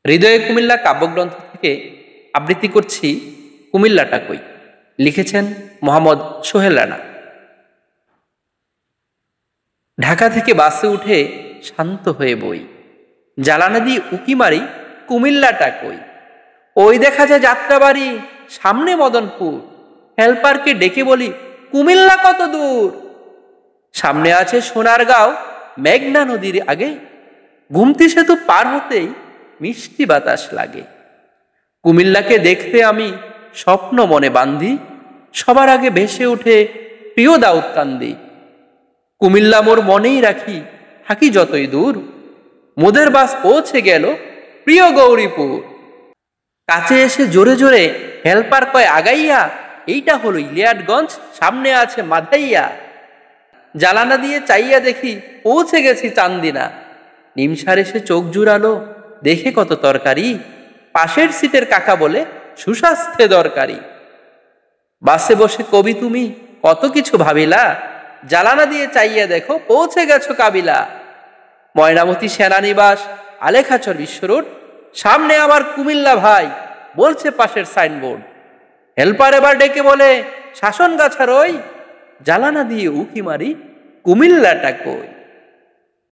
হৃদয়ে কুমিল্লা কাব্যগ্রন্থ থেকে আবৃত্তি করছি কুমিল্লাটা কই। লিখেছেন মোহাম্মদ সোহেল রানা। ঢাকা থেকে বাসে উঠে শান্ত হয়ে বই, জ্বালানা দিয়ে উকি মারি কুমিল্লাটা কই। ওই দেখা যায় যাত্রাবাড়ি, সামনে মদনপুর। হেল্পারকে ডেকে বলি, কুমিল্লা কত দূর? সামনে আছে সোনারগাঁও, মেঘনা নদীর আগে। গুমতি সেতু পার হতেই মিষ্টি বাতাস লাগে। কুমিল্লাকে দেখতে আমি স্বপ্ন মনে বান্ধি, সবার আগে ভেসে উঠে প্রিয় দাউদ কান্দি। কুমিল্লা মোর মনেই রাখি, থাকি যতই দূর। মোদের বাস পৌঁছে গেল প্রিয় গৌরীপুর। কাছে এসে জোরে জোরে হেল্পার কয় আগাইয়া, এইটা হলো ইলিয়াটগঞ্জ, সামনে আছে মাধাইয়া। জ্বালানা দিয়ে চাইয়া দেখি পৌঁছে গেছি চান্দিনা। নিমসার এসে চোখ জুড়ালো, দেখে কত তরকারি। পাশের সিটের কাকা বলে সুস্বাস্থ্যে দরকারি। বাসে বসে কবি তুমি কত কিছু ভাবিলা, জ্বালানা দিয়ে চাইয়া দেখো পৌঁছে গেছো কাবিলা। ময়নামতি সেনানিবাস, আলেখাচর বিশ্ব রোড, সামনে আমার কুমিল্লা ভাই, বলছে পাশের সাইনবোর্ড। হেল্পার এবার ডেকে বলে শাসন গাছার ওই, জ্বালানা দিয়ে উকি মারি কুমিল্লাটা কই।